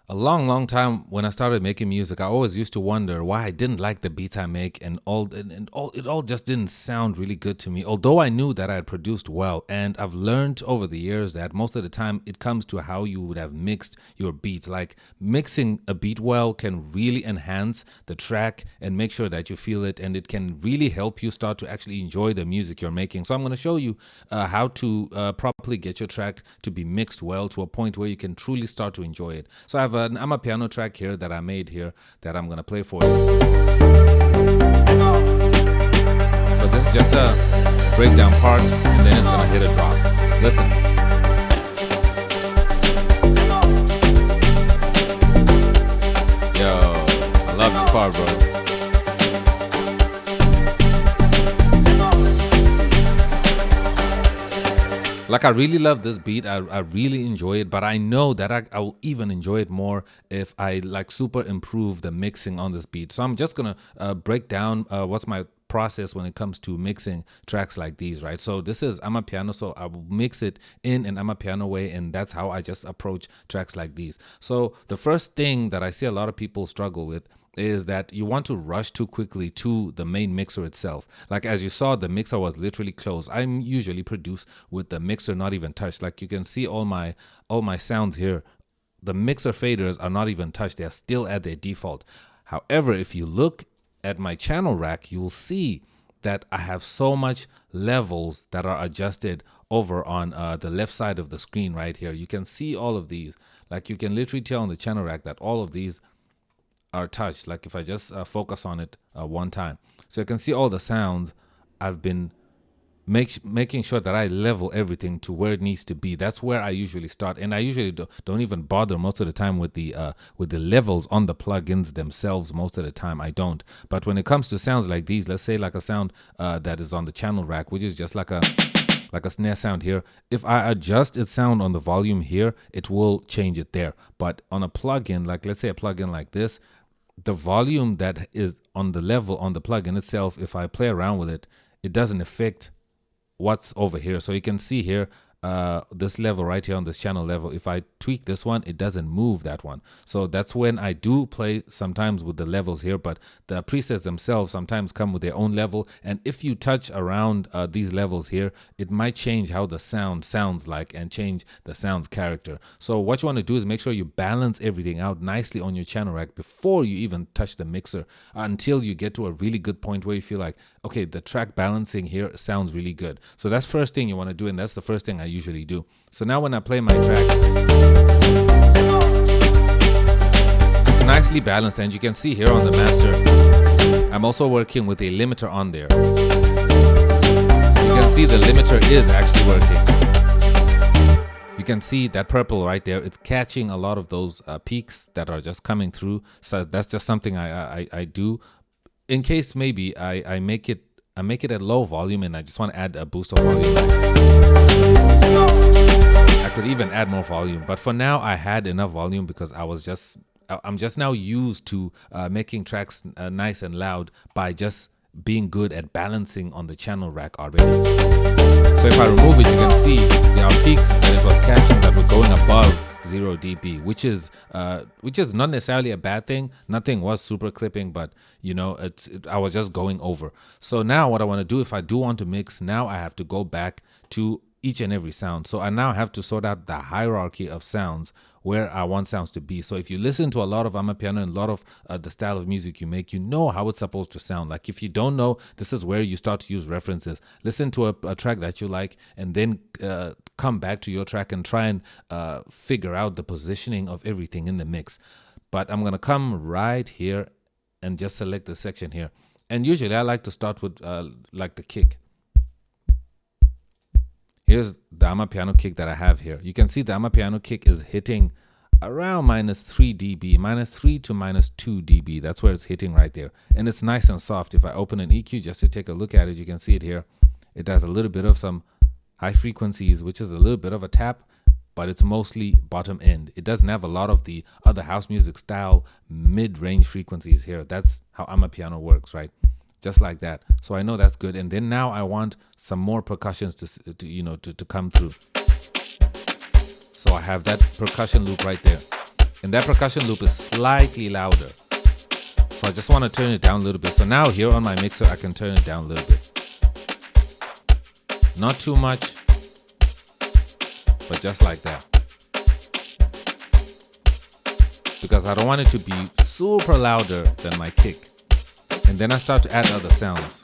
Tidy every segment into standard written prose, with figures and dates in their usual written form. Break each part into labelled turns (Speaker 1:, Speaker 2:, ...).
Speaker 1: A long time when I started making music, I always used to wonder why I didn't like the beats I make, and it all just didn't sound really good to me. Although I knew that I had produced well, and I've learned over the years that most of the time it comes to how you would have mixed your beats. Like mixing a beat well can really enhance the track and make sure that you feel it, and it can really help you start to actually enjoy the music you're making. So I'm going to show you how to properly get your track to be mixed well to a point where you can truly start to enjoy it. So I have an Amapiano track here that I made here that I'm going to play for you. So this is just a breakdown part, and then it's going to hit a drop. Listen. Yo, I love this part, bro. Like, I really love this beat. I really enjoy it, but I know that I will even enjoy it more if I like super improve the mixing on this beat. So I'm just gonna break down what's my process when it comes to mixing tracks like these, right? So this is Amapiano, so I will mix it in an Amapiano way, and that's how I just approach tracks like these. So the first thing that I see a lot of people struggle with is that you want to rush too quickly to the main mixer itself. Like as you saw, the mixer was literally closed. I usually produce with the mixer not even touched. Like you can see all my sounds here. The mixer faders are not even touched. They're still at their default. However, if you look at my channel rack, you will see that I have so much levels that are adjusted over on the left side of the screen right here. You can see all of these. Like you can literally tell on the channel rack that all of these are touched. Like if I just focus on it one time, so you can see all the sounds. I've been making sure that I level everything to where it needs to be. That's where I usually start, and I usually don't even bother most of the time with the levels on the plugins themselves. Most of the time I don't. But when it comes to sounds like these, let's say like a sound that is on the channel rack, which is just like a snare sound here. If I adjust its sound on the volume here, it will change it there. But on a plugin, like let's say a plugin like this, the volume that is on the level on the plugin itself, if I play around with it, it doesn't affect what's over here. So you can see here, this level right here on this channel level, if I tweak this one, it doesn't move that one. So that's when I do play sometimes with the levels here, but the presets themselves sometimes come with their own level. And if you touch around these levels here, it might change how the sound sounds like and change the sound's character. So what you want to do is make sure you balance everything out nicely on your channel rack before you even touch the mixer, until you get to a really good point where you feel like, okay, the track balancing here sounds really good. So that's first thing you want to do, and that's the first thing I usually do. So now when I play my track, it's nicely balanced, and you can see here on the master, I'm also working with a limiter on there. You can see the limiter is actually working. You can see that purple right there. It's catching a lot of those peaks that are just coming through. So that's just something I do in case maybe I make it at low volume and I just want to add a boost of volume. I could even add more volume, but for now I had enough volume because I'm just now used to making tracks nice and loud by just being good at balancing on the channel rack already. So if I remove it, you can see there are peaks that it was catching that were going above 0 dB, which is not necessarily a bad thing. Nothing was super clipping, but you know, I was just going over. So now what I want to do, if I do want to mix, now I have to go back to each and every sound. So I now have to sort out the hierarchy of sounds where I want sounds to be. So if you listen to a lot of Amapiano and a lot of the style of music you make, you know how it's supposed to sound. Like if you don't know, this is where you start to use references. Listen to a track that you like, and then come back to your track and try and figure out the positioning of everything in the mix. But I'm gonna come right here and just select the section here. And usually I like to start with like the kick. Here's the Amapiano kick that I have here. You can see the Amapiano kick is hitting around -3 dB, -3 to -2 dB. That's where it's hitting right there. And it's nice and soft. If I open an EQ just to take a look at it, you can see it here. It has a little bit of some high frequencies, which is a little bit of a tap, but it's mostly bottom end. It doesn't have a lot of the other house music style mid-range frequencies here. That's how Amapiano works, right? Just like that. So I know that's good. And then now I want some more percussions to come through. So I have that percussion loop right there. And that percussion loop is slightly louder. So I just want to turn it down a little bit. So now here on my mixer, I can turn it down a little bit. Not too much, but just like that. Because I don't want it to be super louder than my kick. And then I start to add other sounds.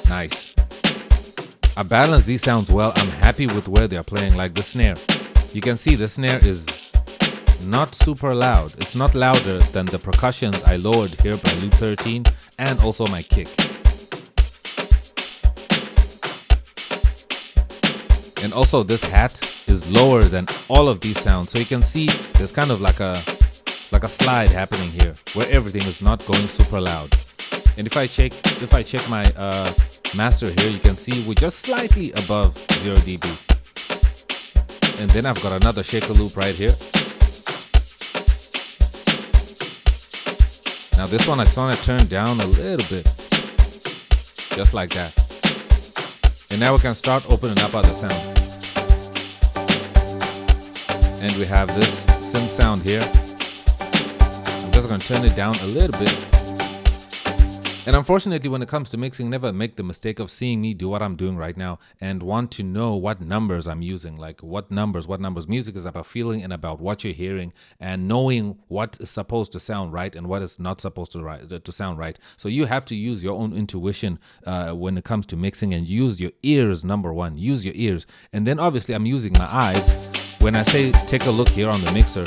Speaker 1: Nice. I balance these sounds well. I'm happy with where they're playing, like the snare. You can see the snare is not super loud. It's not louder than the percussions I lowered here by loop 13 and also my kick. And also this hat is lower than all of these sounds. So you can see there's kind of like a slide happening here where everything is not going super loud. And if I check my master here, you can see we're just slightly above 0 dB. And then I've got another shaker loop right here. Now this one I just want to turn down a little bit, just like that. And now we can start opening up other sounds. And we have this synth sound here. I'm just going to turn it down a little bit. And unfortunately, when it comes to mixing, never make the mistake of seeing me do what I'm doing right now and want to know what numbers I'm using, like what numbers. Music is about feeling and about what you're hearing and knowing what is supposed to sound right and what is not supposed to sound right. So you have to use your own intuition when it comes to mixing, and use your ears, number one. Use your ears. And then obviously I'm using my eyes when I say take a look here on the mixer,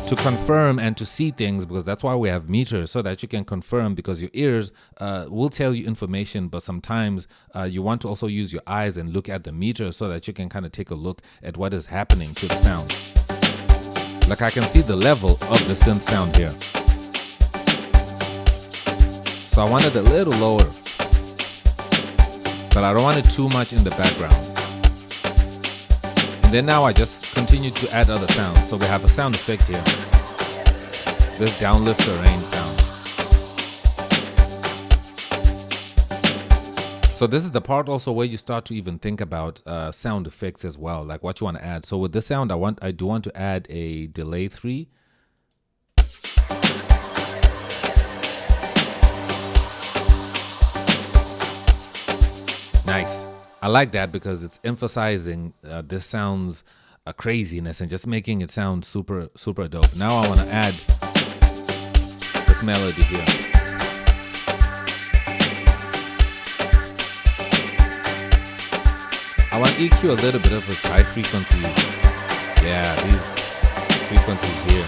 Speaker 1: to confirm and to see things, because that's why we have meters, so that you can confirm, because your ears will tell you information, but sometimes you want to also use your eyes and look at the meter so that you can kind of take a look at what is happening to the sound. Like I can see the level of the synth sound here. So I want it a little lower, but I don't want it too much in the background. And then now I just continue to add other sounds. So we have a sound effect here. This downlift range sound. So this is the part also where you start to even think about sound effects as well, like what you want to add. So with this sound, I do want to add a delay 3. Nice. I like that because it's emphasizing this sound's craziness and just making it sound super, super dope. Now I want to add this melody here. I want to EQ a little bit of its high frequencies. Yeah, these frequencies here.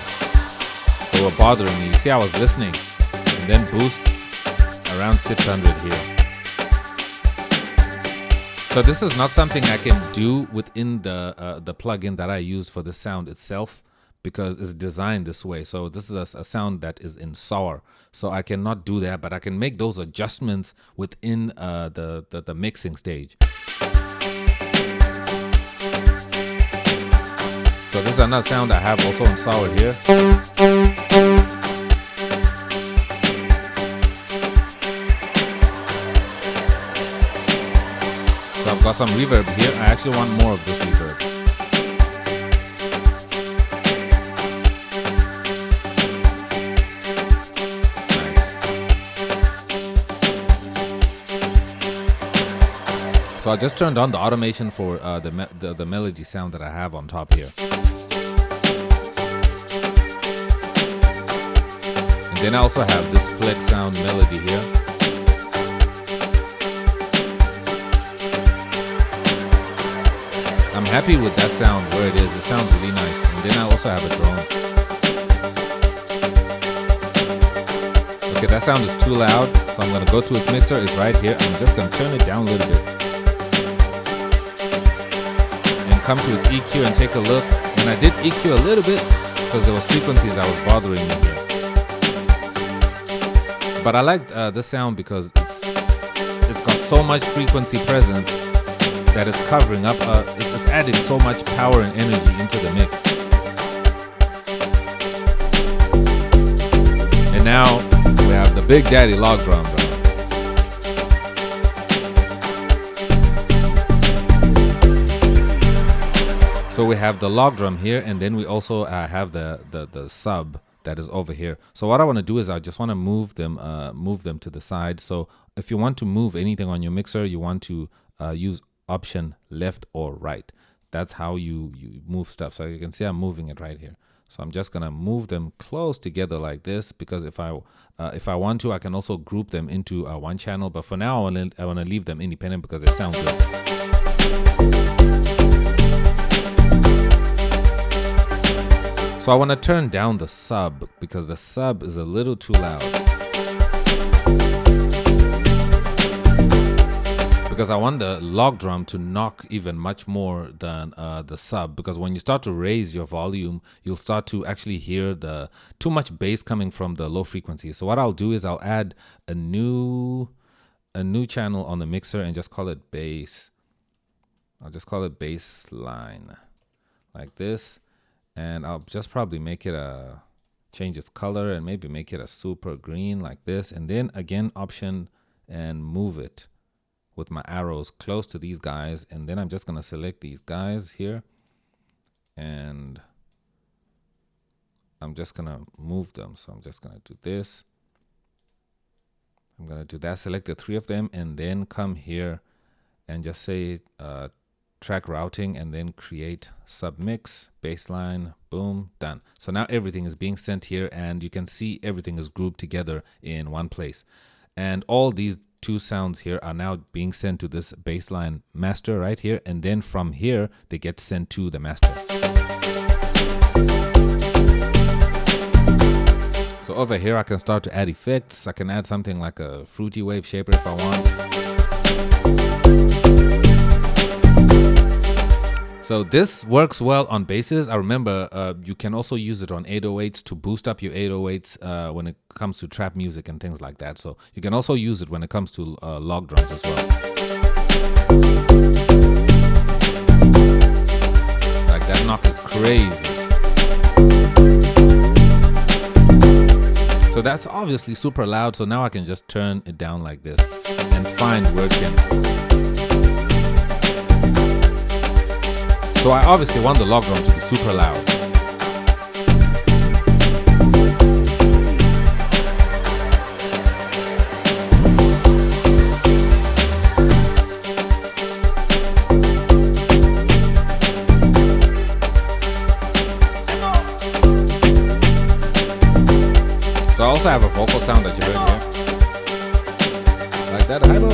Speaker 1: They were bothering me. You see, I was listening, and then boost around 600 here. So this is not something I can do within the plugin that I use for the sound itself, because it's designed this way. So this is a sound that is in SAR. So I cannot do that, but I can make those adjustments within the mixing stage. So this is another sound I have also in SAR here. So I've got some reverb here. I actually want more of this reverb. Nice. So I just turned on the automation for the melody sound that I have on top here. And then I also have this flex sound melody here. I'm happy with that sound where it is. It sounds really nice. And then I also have a drone. Okay, that sound is too loud, so I'm going to go to its mixer. It's right here. I'm just going to turn it down a little bit. And come to its EQ and take a look. And I did EQ a little bit because there was frequencies that was bothering me here. But I like this sound because it's got so much frequency presence that it's covering up, it's adding so much power and energy into the mix. And now we have the Big Daddy log drum, bro. So we have the log drum here, and then we also have the sub that is over here. So what I want to do is I just want to move them to the side. So if you want to move anything on your mixer, you want to use option left or right. That's how you move stuff. So you can see I'm moving it right here. So I'm just gonna move them close together like this, because if I want to, I can also group them into one channel. But for now, I want to leave them independent because they sound good. So I want to turn down the sub because the sub is a little too loud. Because I want the log drum to knock even much more than the sub, because when you start to raise your volume, you'll start to actually hear the too much bass coming from the low frequency. So what I'll do is I'll add a new channel on the mixer and just call it bass. I'll just call it bass line like this, and I'll just probably make it change its color and maybe make it a super green like this, and then again option and move it with my arrows close to these guys, and then I'm just gonna select these guys here, and I'm just gonna move them. So I'm just gonna do this. I'm gonna do that, select the 3 of them, and then come here and just say track routing, and then create submix, baseline, boom, done. So now everything is being sent here, and you can see everything is grouped together in one place. And all these 2 sounds here are now being sent to this baseline master right here, and then from here they get sent to the master. So over here I can start to add effects. I can add something like a fruity wave shaper if I want. So this works well on basses. I remember you can also use it on 808s to boost up your 808s when it comes to trap music and things like that. So you can also use it when it comes to log drums as well. Like that knock is crazy. So that's obviously super loud. So now I can just turn it down like this and find where it can. So I obviously want the log drum to be super loud. So I also have a vocal sound that you heard here. Like that, hybo.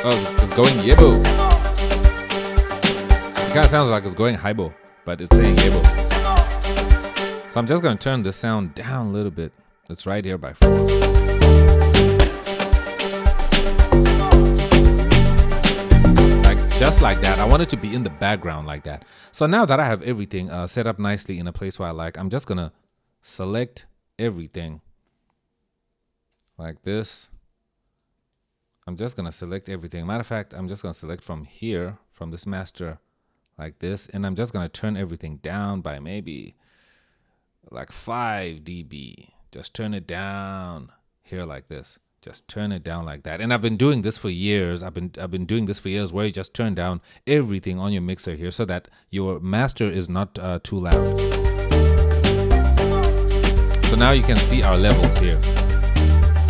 Speaker 1: Oh, it's going yebo. It kind of sounds like it's going hybo, but it's saying yebo. So I'm just going to turn the sound down a little bit. It's right here by 4. Like just like that. I want it to be in the background like that. So now that I have everything set up nicely in a place where I like, I'm just going to select everything like this. I'm just going to select everything. Matter of fact, I'm just going to select from here, from this master like this, and I'm just going to turn everything down by maybe like 5 dB. Just turn it down here like this. Just turn it down like that. And I've been doing this for years. I've been doing this for years, where you just turn down everything on your mixer here so that your master is not too loud. So now you can see our levels here.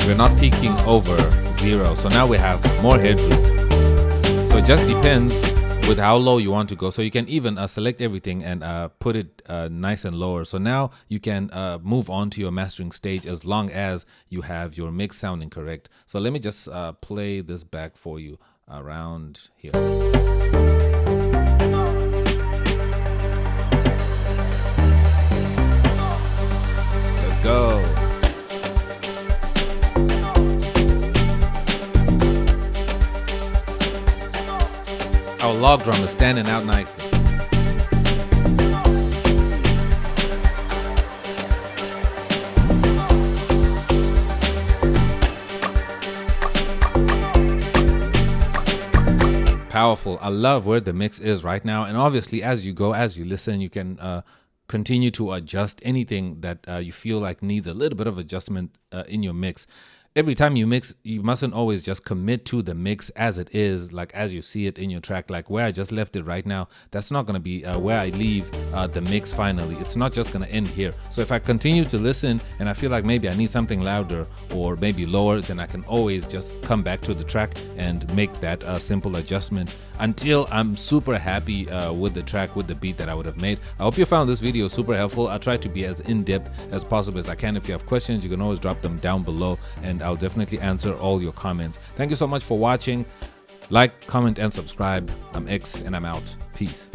Speaker 1: We're not peaking over 0. So now we have more headroom. So it just depends with how low you want to go. So you can even select everything and put it nice and lower. So now you can move on to your mastering stage as long as you have your mix sounding correct. So let me just play this back for you around here. Let's go. Our log drum is standing out nicely. Powerful. I love where the mix is right now. And obviously, as you go, as you listen, you can continue to adjust anything that you feel like needs a little bit of adjustment in your mix. every time you mix, you mustn't always just commit to the mix as it is, like as you see it in your track, like where I just left it right now. That's not going to be where I leave the mix finally. It's not just going to end here. So if I continue to listen and I feel like maybe I need something louder or maybe lower, then I can always just come back to the track and make that simple adjustment until I'm super happy with the track, with the beat that I would have made. I hope you found this video super helpful. I try to be as in-depth as possible as I can. If you have questions, you can always drop them down below and I'll definitely answer all your comments. Thank you so much for watching. Like, comment, and subscribe. I'm X and I'm out. Peace.